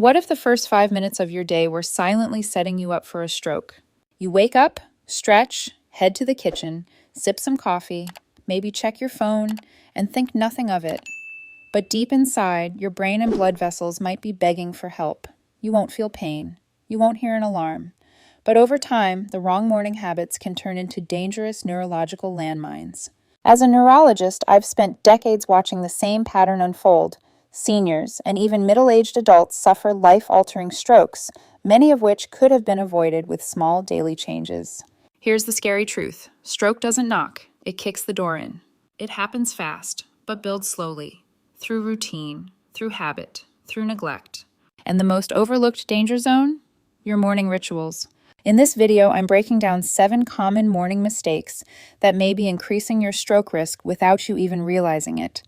What if the first 5 minutes of your day were silently setting you up for a stroke? You wake up, stretch, head to the kitchen, sip some coffee, maybe check your phone, and think nothing of it. But deep inside, your brain and blood vessels might be begging for help. You won't feel pain. You won't hear an alarm. But over time, the wrong morning habits can turn into dangerous neurological landmines. As a neurologist, I've spent decades watching the same pattern unfold. Seniors and even middle-aged adults suffer life-altering strokes, many of which could have been avoided with small daily changes. Here's the scary truth. Stroke doesn't knock. It kicks the door in. It happens fast, but builds slowly, through routine, through habit, through neglect. And the most overlooked danger zone? Your morning rituals. In this video, I'm breaking down 7 common morning mistakes that may be increasing your stroke risk without you even realizing it.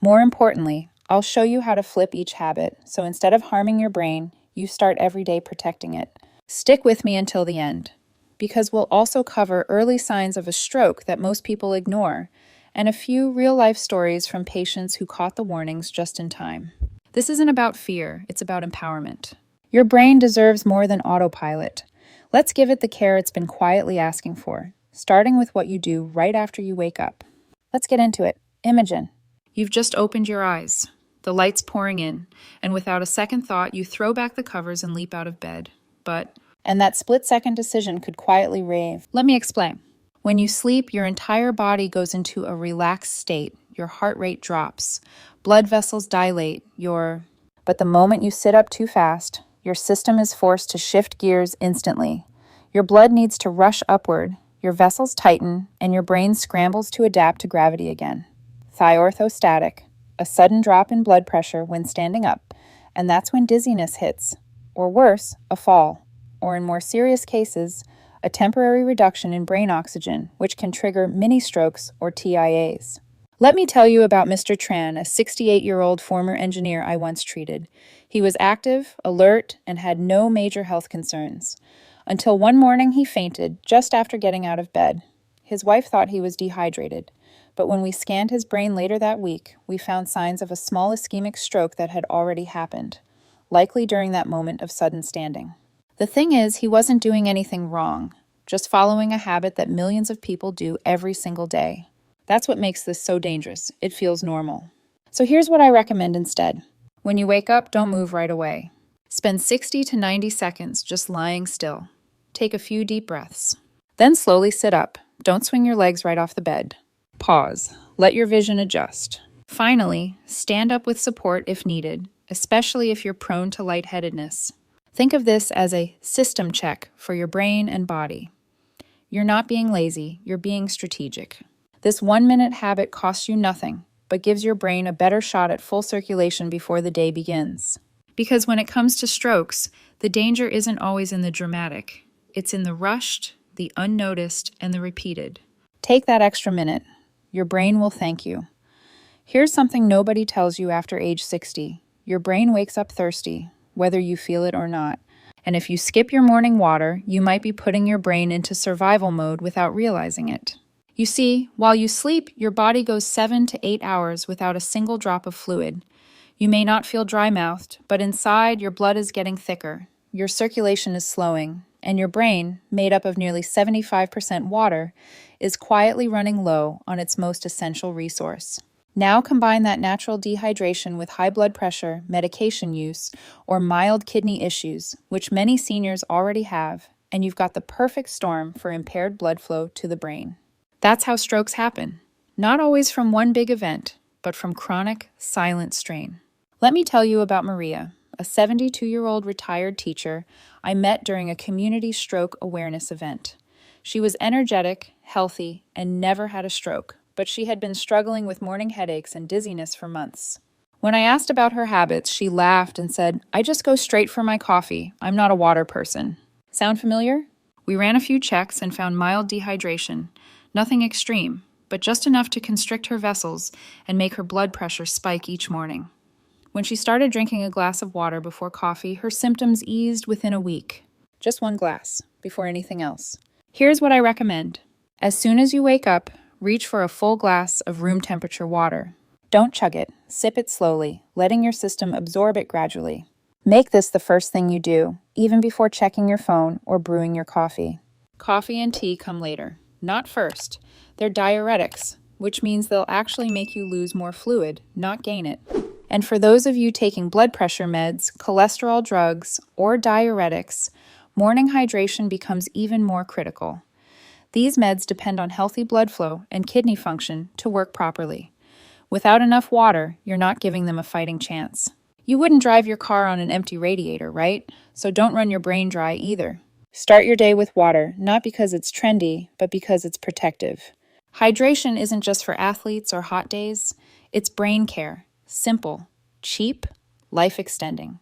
More importantly, I'll show you how to flip each habit, so instead of harming your brain, you start every day protecting it. Stick with me until the end, because we'll also cover early signs of a stroke that most people ignore, and a few real-life stories from patients who caught the warnings just in time. This isn't about fear, it's about empowerment. Your brain deserves more than autopilot. Let's give it the care it's been quietly asking for, starting with what you do right after you wake up. Let's get into it. Imogen. You've just opened your eyes. The light's pouring in, and without a second thought, you throw back the covers and leap out of bed. And that split-second decision could quietly rave. Let me explain. When you sleep, your entire body goes into a relaxed state. Your heart rate drops. Blood vessels dilate. But the moment you sit up too fast, your system is forced to shift gears instantly. Your blood needs to rush upward, your vessels tighten, and your brain scrambles to adapt to gravity again. Thiorthostatic, a sudden drop in blood pressure when standing up, and that's when dizziness hits, or worse, a fall, or in more serious cases, a temporary reduction in brain oxygen, which can trigger mini-strokes or TIAs. Let me tell you about Mr. Tran, a 68-year-old former engineer I once treated. He was active, alert, and had no major health concerns. Until one morning he fainted just after getting out of bed. His wife thought he was dehydrated, but when we scanned his brain later that week, we found signs of a small ischemic stroke that had already happened, likely during that moment of sudden standing. The thing is, he wasn't doing anything wrong, just following a habit that millions of people do every single day. That's what makes this so dangerous. It feels normal. So here's what I recommend instead. When you wake up, don't move right away. Spend 60 to 90 seconds just lying still. Take a few deep breaths. Then slowly sit up. Don't swing your legs right off the bed. Pause. Let your vision adjust. Finally, stand up with support if needed, especially if you're prone to lightheadedness. Think of this as a system check for your brain and body. You're not being lazy, you're being strategic. This 1-minute habit costs you nothing, but gives your brain a better shot at full circulation before the day begins. Because when it comes to strokes, the danger isn't always in the dramatic. It's in the rushed, the unnoticed, and the repeated. Take that extra minute. Your brain will thank you. Here's something nobody tells you after age 60. Your brain wakes up thirsty, whether you feel it or not. And if you skip your morning water, you might be putting your brain into survival mode without realizing it. You see, while you sleep, your body goes 7 to 8 hours without a single drop of fluid. You may not feel dry-mouthed, but inside your blood is getting thicker, your circulation is slowing, and your brain, made up of nearly 75% water, is quietly running low on its most essential resource. Now combine that natural dehydration with high blood pressure, medication use, or mild kidney issues, which many seniors already have, and you've got the perfect storm for impaired blood flow to the brain. That's how strokes happen. Not always from one big event, but from chronic, silent strain. Let me tell you about Maria, a 72-year-old retired teacher I met during a community stroke awareness event. She was energetic, healthy, and never had a stroke, but she had been struggling with morning headaches and dizziness for months. When I asked about her habits, she laughed and said, "I just go straight for my coffee. I'm not a water person." Sound familiar? We ran a few checks and found mild dehydration. Nothing extreme, but just enough to constrict her vessels and make her blood pressure spike each morning. When she started drinking a glass of water before coffee, her symptoms eased within a week. Just one glass, before anything else. Here's what I recommend. As soon as you wake up, reach for a full glass of room temperature water. Don't chug it, sip it slowly, letting your system absorb it gradually. Make this the first thing you do, even before checking your phone or brewing your coffee. Coffee and tea come later, not first. They're diuretics, which means they'll actually make you lose more fluid, not gain it. And for those of you taking blood pressure meds, cholesterol drugs, or diuretics, morning hydration becomes even more critical. These meds depend on healthy blood flow and kidney function to work properly. Without enough water, you're not giving them a fighting chance. You wouldn't drive your car on an empty radiator, right? So don't run your brain dry either. Start your day with water, not because it's trendy, but because it's protective. Hydration isn't just for athletes or hot days. It's brain care. Simple, cheap, life-extending.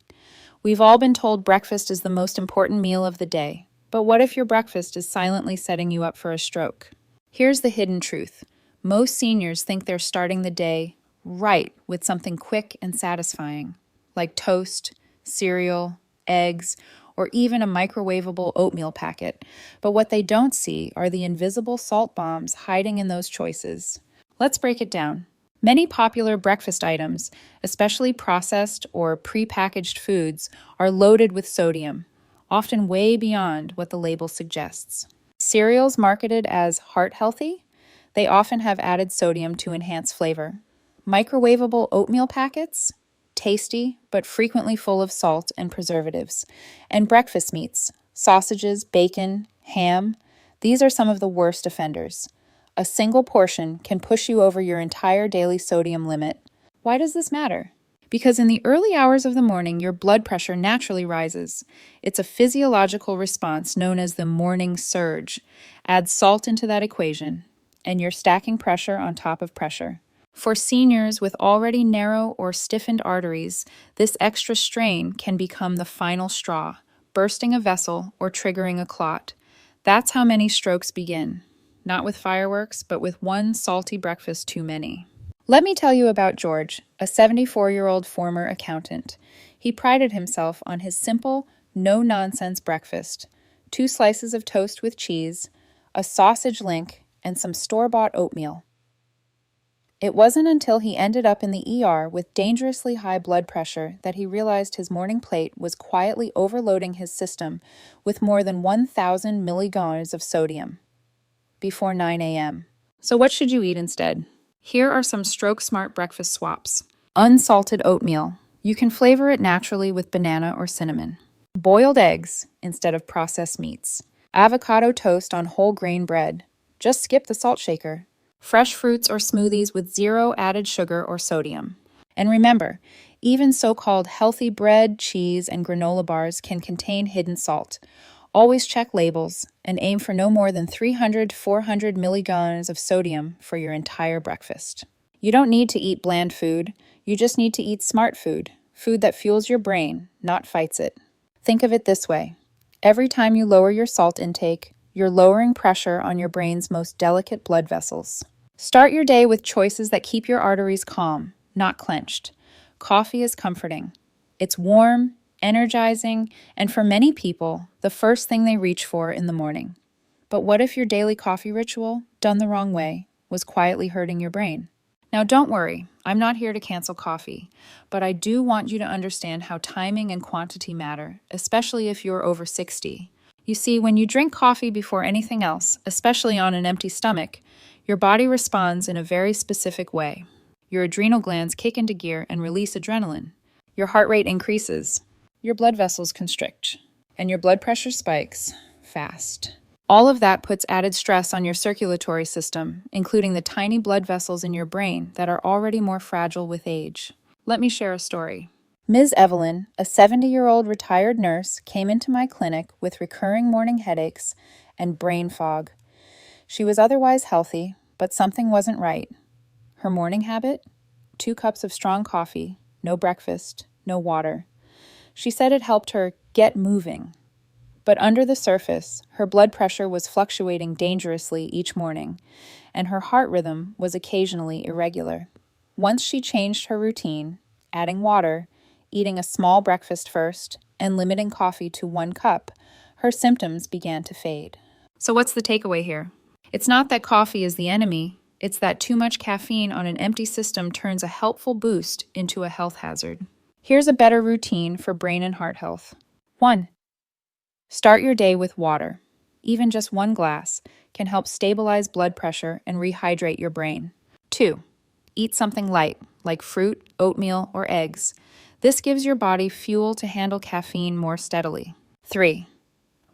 We've all been told breakfast is the most important meal of the day. But what if your breakfast is silently setting you up for a stroke? Here's the hidden truth. Most seniors think they're starting the day right with something quick and satisfying, like toast, cereal, eggs, or even a microwavable oatmeal packet. But what they don't see are the invisible salt bombs hiding in those choices. Let's break it down. Many popular breakfast items, especially processed or prepackaged foods, are loaded with sodium, often way beyond what the label suggests. Cereals marketed as heart healthy, they often have added sodium to enhance flavor. Microwavable oatmeal packets, tasty but frequently full of salt and preservatives. And breakfast meats, sausages, bacon, ham, these are some of the worst offenders. A single portion can push you over your entire daily sodium limit. Why does this matter? Because in the early hours of the morning, your blood pressure naturally rises. It's a physiological response known as the morning surge. Add salt into that equation, and you're stacking pressure on top of pressure. For seniors with already narrow or stiffened arteries, this extra strain can become the final straw, bursting a vessel or triggering a clot. That's how many strokes begin. Not with fireworks, but with one salty breakfast too many. Let me tell you about George, a 74-year-old former accountant. He prided himself on his simple, no-nonsense breakfast: 2 slices of toast with cheese, a sausage link, and some store-bought oatmeal. It wasn't until he ended up in the ER with dangerously high blood pressure that he realized his morning plate was quietly overloading his system with more than 1,000 milligauss of sodium before 9 a.m. So what should you eat instead? Here are some stroke-smart breakfast swaps. Unsalted oatmeal. You can flavor it naturally with banana or cinnamon. Boiled eggs instead of processed meats. Avocado toast on whole grain bread. Just skip the salt shaker. Fresh fruits or smoothies with 0 added sugar or sodium. And remember, even so-called healthy bread, cheese, and granola bars can contain hidden salt. Always check labels and aim for no more than 300 to 400 milligauss of sodium for your entire breakfast. You don't need to eat bland food. You just need to eat smart food, food that fuels your brain, not fights it. Think of it this way. Every time you lower your salt intake, you're lowering pressure on your brain's most delicate blood vessels. Start your day with choices that keep your arteries calm, not clenched. Coffee is comforting. It's warm, energizing, and for many people, the first thing they reach for in the morning. But what if your daily coffee ritual, done the wrong way, was quietly hurting your brain? Now don't worry, I'm not here to cancel coffee, but I do want you to understand how timing and quantity matter, especially if you're over 60. You see, when you drink coffee before anything else, especially on an empty stomach, your body responds in a very specific way. Your adrenal glands kick into gear and release adrenaline. Your heart rate increases. Your blood vessels constrict, and your blood pressure spikes fast. All of that puts added stress on your circulatory system, including the tiny blood vessels in your brain that are already more fragile with age. Let me share a story. Ms. Evelyn, a 70-year-old retired nurse, came into my clinic with recurring morning headaches and brain fog. She was otherwise healthy, but something wasn't right. Her morning habit? 2 cups of strong coffee, no breakfast, no water. She said it helped her get moving. But under the surface, her blood pressure was fluctuating dangerously each morning, and her heart rhythm was occasionally irregular. Once she changed her routine, adding water, eating a small breakfast first, and limiting coffee to 1 cup, her symptoms began to fade. So what's the takeaway here? It's not that coffee is the enemy, it's that too much caffeine on an empty system turns a helpful boost into a health hazard. Here's a better routine for brain and heart health. 1. Start your day with water. Even just one glass can help stabilize blood pressure and rehydrate your brain. 2. Eat something light, like fruit, oatmeal, or eggs. This gives your body fuel to handle caffeine more steadily. 3.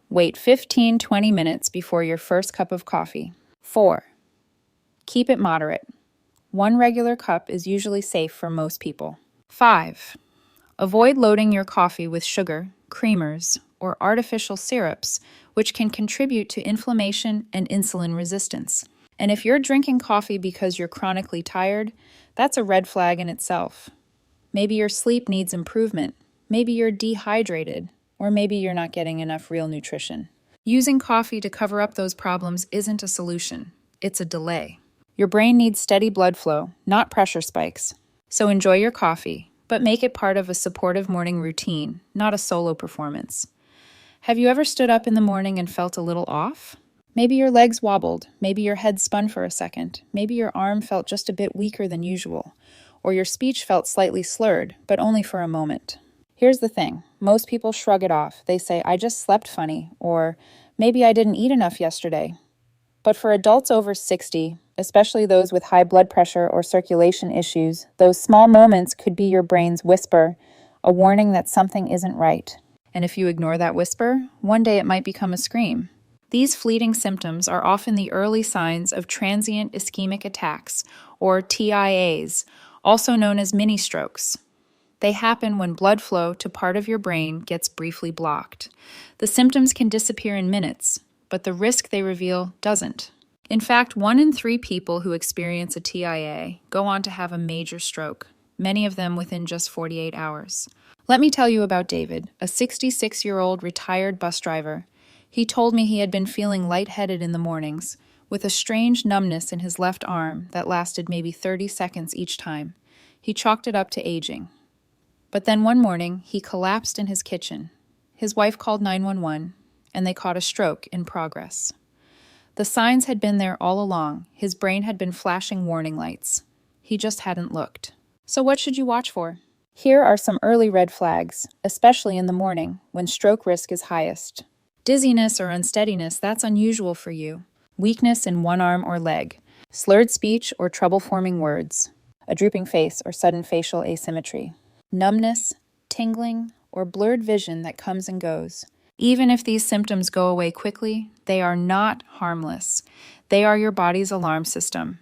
Wait 15-20 minutes before your first cup of coffee. 4. Keep it moderate. One regular cup is usually safe for most people. 5. Avoid loading your coffee with sugar, creamers, or artificial syrups, which can contribute to inflammation and insulin resistance. And if you're drinking coffee because you're chronically tired, that's a red flag in itself. Maybe your sleep needs improvement, maybe you're dehydrated, or maybe you're not getting enough real nutrition. Using coffee to cover up those problems isn't a solution, it's a delay. Your brain needs steady blood flow, not pressure spikes. So enjoy your coffee, but make it part of a supportive morning routine, not a solo performance. Have you ever stood up in the morning and felt a little off? Maybe your legs wobbled, maybe your head spun for a second, maybe your arm felt just a bit weaker than usual, or your speech felt slightly slurred, but only for a moment. Here's the thing, most people shrug it off. They say, I just slept funny, or maybe I didn't eat enough yesterday. But for adults over 60, especially those with high blood pressure or circulation issues, those small moments could be your brain's whisper, a warning that something isn't right. And if you ignore that whisper, one day it might become a scream. These fleeting symptoms are often the early signs of transient ischemic attacks, or TIAs, also known as mini strokes. They happen when blood flow to part of your brain gets briefly blocked. The symptoms can disappear in minutes, but the risk they reveal doesn't. In fact, 1 in 3 people who experience a TIA go on to have a major stroke, many of them within just 48 hours. Let me tell you about David, a 66-year-old retired bus driver. He told me he had been feeling lightheaded in the mornings, with a strange numbness in his left arm that lasted maybe 30 seconds each time. He chalked it up to aging. But then one morning, he collapsed in his kitchen. His wife called 911, and they caught a stroke in progress. The signs had been there all along. His brain had been flashing warning lights. He just hadn't looked. So what should you watch for? Here are some early red flags, especially in the morning, when stroke risk is highest. Dizziness or unsteadiness, that's unusual for you. Weakness in one arm or leg. Slurred speech or trouble forming words. A drooping face or sudden facial asymmetry. Numbness, tingling, or blurred vision that comes and goes. Even if these symptoms go away quickly, they are not harmless. They are your body's alarm system.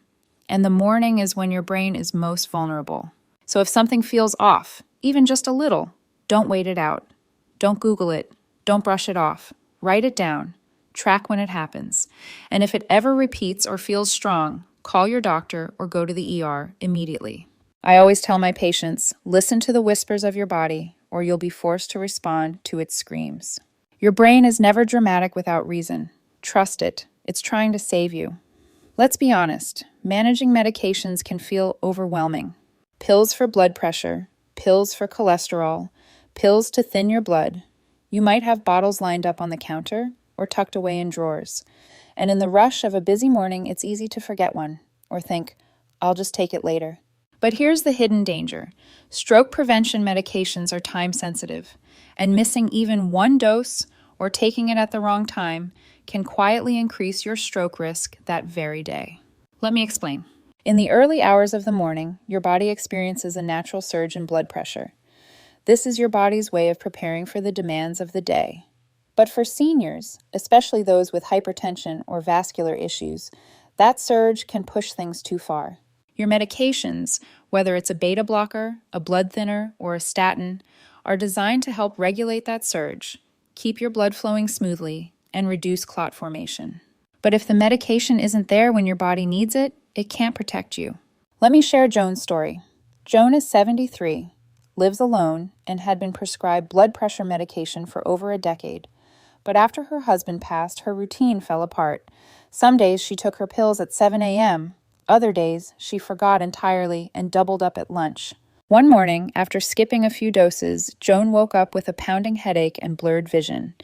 And the morning is when your brain is most vulnerable. So if something feels off, even just a little, don't wait it out. Don't Google it. Don't brush it off. Write it down. Track when it happens. And if it ever repeats or feels strong, call your doctor or go to the ER immediately. I always tell my patients, listen to the whispers of your body, or you'll be forced to respond to its screams. Your brain is never dramatic without reason. Trust it. It's trying to save you. Let's be honest, managing medications can feel overwhelming. Pills for blood pressure, pills for cholesterol, pills to thin your blood. You might have bottles lined up on the counter or tucked away in drawers. And in the rush of a busy morning, it's easy to forget one or think, I'll just take it later. But here's the hidden danger. Stroke prevention medications are time sensitive, and missing even one dose or taking it at the wrong time can quietly increase your stroke risk that very day. Let me explain. In the early hours of the morning, your body experiences a natural surge in blood pressure. This is your body's way of preparing for the demands of the day. But for seniors, especially those with hypertension or vascular issues, that surge can push things too far. Your medications, whether it's a beta blocker, a blood thinner, or a statin, are designed to help regulate that surge, keep your blood flowing smoothly, and reduce clot formation. But if the medication isn't there when your body needs it, it can't protect you. Let me share Joan's story. Joan is 73, lives alone, and had been prescribed blood pressure medication for over a decade. But after her husband passed, her routine fell apart. Some days she took her pills at 7 a.m., other days, she forgot entirely and doubled up at lunch. One morning, after skipping a few doses, Joan woke up with a pounding headache and blurred vision.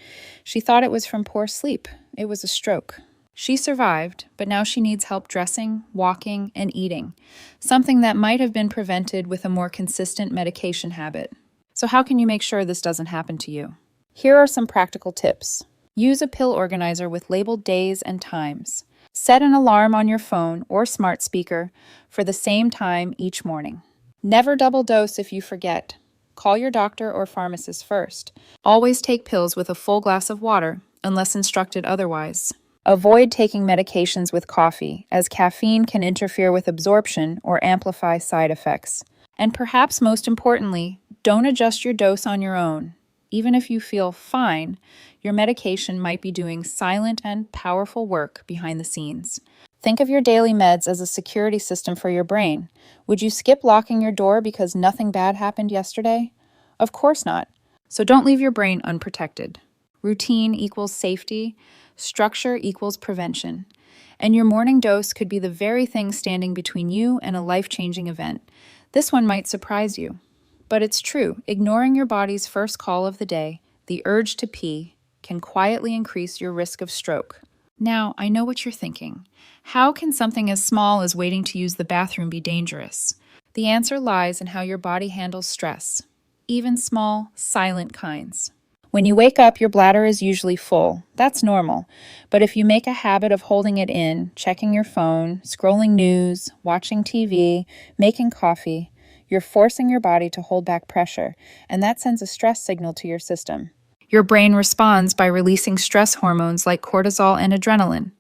She thought it was from poor sleep. It was a stroke. She survived, but now she needs help dressing, walking, and eating, something that might have been prevented with a more consistent medication habit. So how can you make sure this doesn't happen to you? Here are some practical tips. Use a pill organizer with labeled days and times. Set an alarm on your phone or smart speaker for the same time each morning. Never double dose if you forget. Call your doctor or pharmacist first. Always take pills with a full glass of water, unless instructed otherwise. Avoid taking medications with coffee, as caffeine can interfere with absorption or amplify side effects. And perhaps most importantly, don't adjust your dose on your own. Even if you feel fine, your medication might be doing silent and powerful work behind the scenes. Think of your daily meds as a security system for your brain. Would you skip locking your door because nothing bad happened yesterday? Of course not. So don't leave your brain unprotected. Routine equals safety, structure equals prevention. And your morning dose could be the very thing standing between you and a life-changing event. This one might surprise you. But it's true, ignoring your body's first call of the day, the urge to pee, can quietly increase your risk of stroke. Now, I know what you're thinking. How can something as small as waiting to use the bathroom be dangerous? The answer lies in how your body handles stress, even small, silent kinds. When you wake up, your bladder is usually full. That's normal. But if you make a habit of holding it in, checking your phone, scrolling news, watching TV, making coffee, you're forcing your body to hold back pressure, and that sends a stress signal to your system. Your brain responds by releasing stress hormones like cortisol and adrenaline.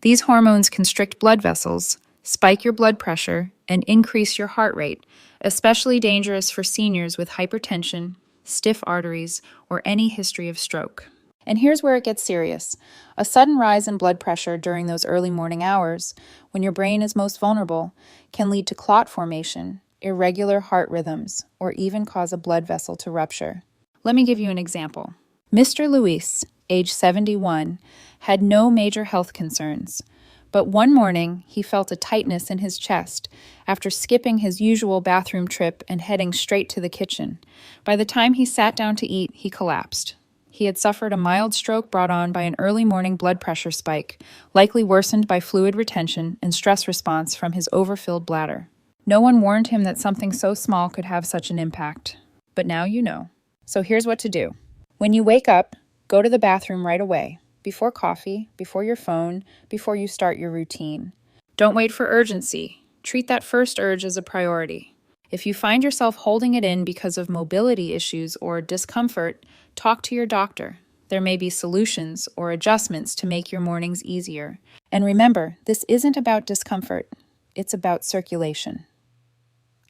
These hormones constrict blood vessels, spike your blood pressure, and increase your heart rate, especially dangerous for seniors with hypertension, stiff arteries, or any history of stroke. And here's where it gets serious. A sudden rise in blood pressure during those early morning hours, when your brain is most vulnerable, can lead to clot formation, irregular heart rhythms, or even cause a blood vessel to rupture. Let me give you an example. Mr. Luis, age 71, had no major health concerns, but one morning he felt a tightness in his chest after skipping his usual bathroom trip and heading straight to the kitchen. By the time he sat down to eat, he collapsed. He had suffered a mild stroke brought on by an early morning blood pressure spike, likely worsened by fluid retention and stress response from his overfilled bladder. No one warned him that something so small could have such an impact. But now you know. So here's what to do. When you wake up, go to the bathroom right away, before coffee, before your phone, before you start your routine. Don't wait for urgency. Treat that first urge as a priority. If you find yourself holding it in because of mobility issues or discomfort, talk to your doctor. There may be solutions or adjustments to make your mornings easier. And remember, this isn't about discomfort. It's about circulation.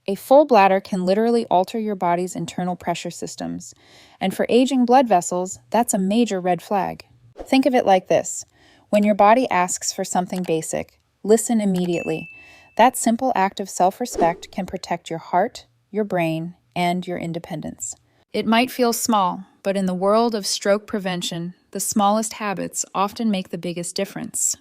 A full bladder can literally alter your body's internal pressure systems, and for aging blood vessels, that's a major red flag. Think of it like this. When your body asks for something basic, listen immediately. That simple act of self-respect can protect your heart, your brain, and your independence. It might feel small, but in the world of stroke prevention, the smallest habits often make the biggest difference.